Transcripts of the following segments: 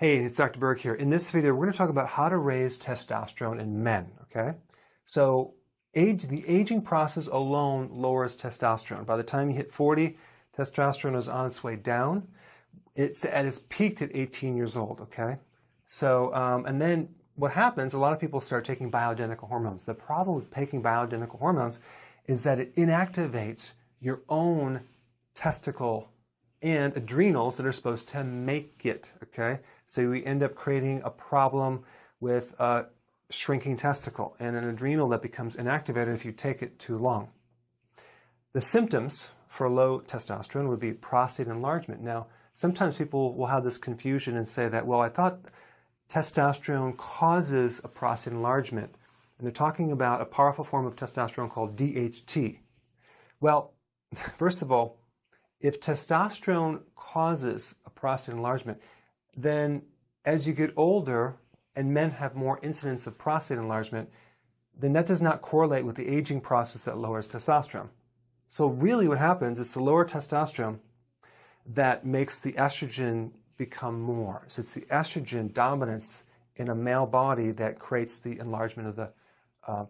Hey, it's Dr. Berg here. In this video, we're going to talk about how to raise testosterone in men, okay? So the aging process alone lowers testosterone. By the time you hit 40, testosterone is on its way down. It's at its peak at 18 years old, okay? So, and then what happens, a lot of people start taking bioidentical hormones. The problem with taking bioidentical hormones is that it inactivates your own testicle and adrenals that are supposed to make it, okay? So we end up creating a problem with a shrinking testicle and an adrenal that becomes inactivated if you take it too long. The symptoms for low testosterone would be prostate enlargement. Now, sometimes people will have this confusion and say that, well, I thought testosterone causes a prostate enlargement. And they're talking about a powerful form of testosterone called DHT. Well, first of all, if testosterone causes a prostate enlargement, then as you get older and men have more incidence of prostate enlargement, then that does not correlate with the aging process that lowers testosterone. So really what happens is the lower testosterone that makes the estrogen become more. So it's the estrogen dominance in a male body that creates the enlargement of the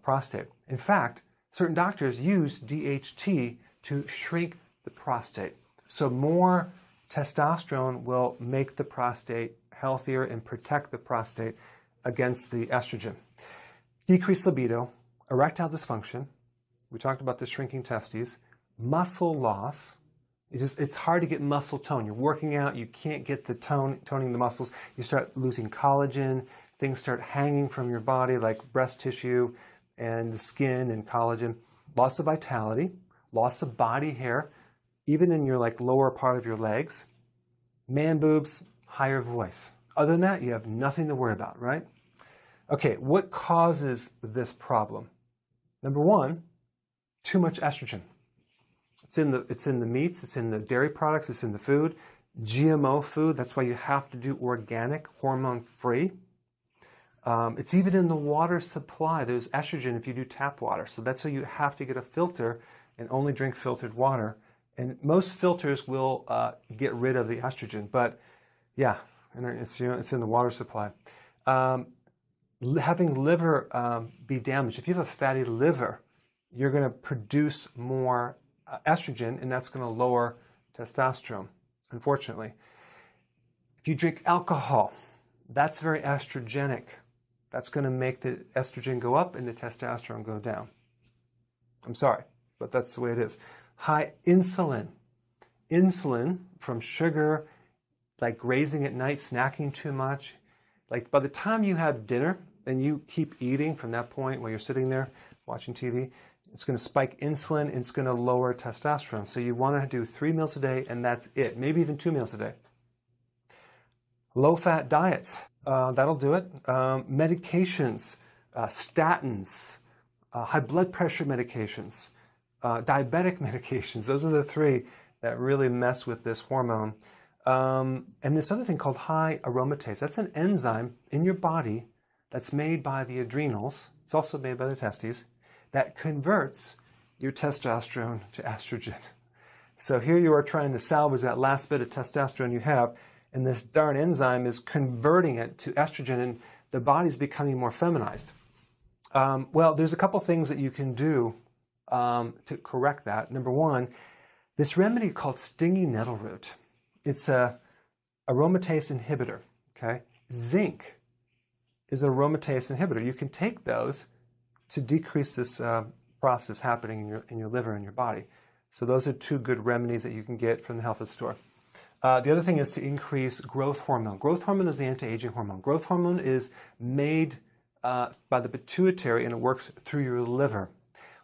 prostate. In fact, certain doctors use DHT to shrink the prostate. So more testosterone will make the prostate healthier and protect the prostate against the estrogen. Decreased libido, erectile dysfunction, we talked about the shrinking testes, muscle loss. It's hard to get muscle tone. You're working out, you can't get the toning the muscles. You start losing collagen, things start hanging from your body like breast tissue and the skin and collagen. Loss of vitality, loss of body hair, even in your lower part of your legs, man boobs, higher voice. Other than that, you have nothing to worry about, right? Okay, what causes this problem? Number one, too much estrogen. It's in the meats, it's in the dairy products, it's in the food, GMO food. That's why you have to do organic, hormone-free. It's even in the water supply. There's estrogen if you do tap water. So that's why you have to get a filter and only drink filtered water. And most filters will get rid of the estrogen, but yeah, and it's in the water supply. Having liver be damaged. If you have a fatty liver, you're going to produce more estrogen, and that's going to lower testosterone, unfortunately. If you drink alcohol, that's very estrogenic. That's going to make the estrogen go up and the testosterone go down. I'm sorry, but that's the way it is. High insulin. Insulin from sugar, like grazing at night, snacking too much. Like by the time you have dinner and you keep eating from that point while you're sitting there watching TV, it's going to spike insulin and it's going to lower testosterone. So you want to do 3 meals a day and that's it. Maybe even 2 meals a day. Low-fat diets, that'll do it. Medications, statins, high blood pressure medications, diabetic medications. Those are the 3 that really mess with this hormone. And this other thing called high aromatase. That's an enzyme in your body that's made by the adrenals. It's also made by the testes that converts your testosterone to estrogen. So here you are trying to salvage that last bit of testosterone you have, and this darn enzyme is converting it to estrogen, and the body's becoming more feminized. Well, there's a couple things that you can do to correct that. Number one, this remedy called stinging nettle root. It's a aromatase inhibitor, okay? Zinc is an aromatase inhibitor. You can take those to decrease this process happening in your liver and your body. So those are 2 good remedies that you can get from the health food store. The other thing is to increase growth hormone. Growth hormone is the anti-aging hormone. Growth hormone is made by the pituitary and it works through your liver.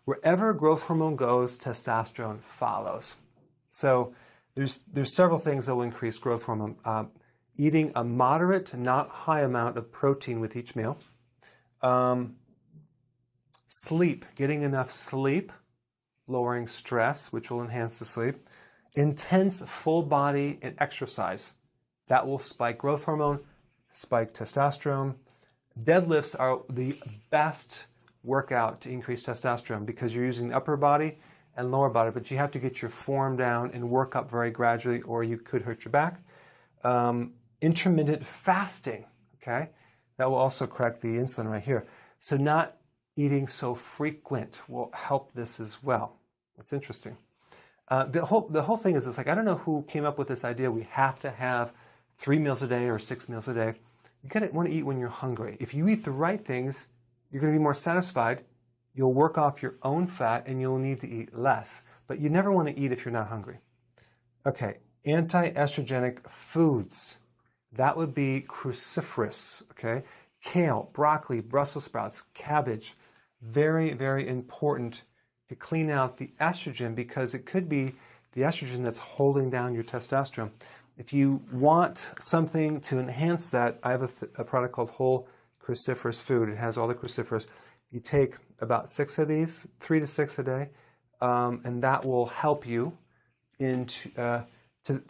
Wherever growth hormone goes, testosterone follows. So there's several things that will increase growth hormone. Eating a moderate, not high amount of protein with each meal. Sleep, getting enough sleep, lowering stress, which will enhance the sleep. Intense full body and exercise. That will spike growth hormone, spike testosterone. Deadlifts are the best workout to increase testosterone because you're using the upper body and lower body, but you have to get your form down and work up very gradually or you could hurt your back. intermittent fasting, okay? That will also correct the insulin right here. So not eating so frequent will help this as well. That's interesting. The whole thing is, it's like, I don't know who came up with this idea. We have to have 3 meals a day or 6 meals a day. You gotta want to eat when you're hungry. If you eat the right things, you're going to be more satisfied. You'll work off your own fat and you'll need to eat less. But you never want to eat if you're not hungry. Okay, anti-estrogenic foods. That would be cruciferous, okay? Kale, broccoli, Brussels sprouts, cabbage. Very, very important to clean out the estrogen, because it could be the estrogen that's holding down your testosterone. If you want something to enhance that, I have a product called Whole Cruciferous Food. It has all the cruciferous. You take about 6 of these, 3 to 6 a day, and that will help you to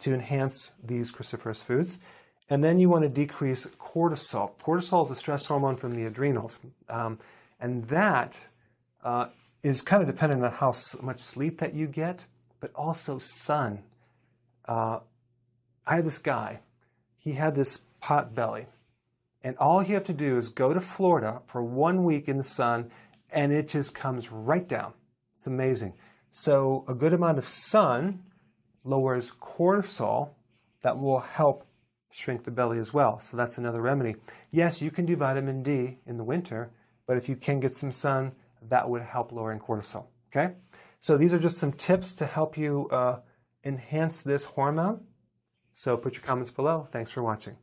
enhance these cruciferous foods. And then you want to decrease cortisol. Cortisol is a stress hormone from the adrenals, and that is kind of dependent on how much sleep that you get, but also sun. I had this guy, he had this pot belly, and all you have to do is go to Florida for 1 week in the sun, and it just comes right down. It's amazing. So a good amount of sun lowers cortisol. That will help shrink the belly as well. So that's another remedy. Yes, you can do vitamin D in the winter, but if you can get some sun, that would help lowering cortisol. Okay? So these are just some tips to help you enhance this hormone. So put your comments below. Thanks for watching.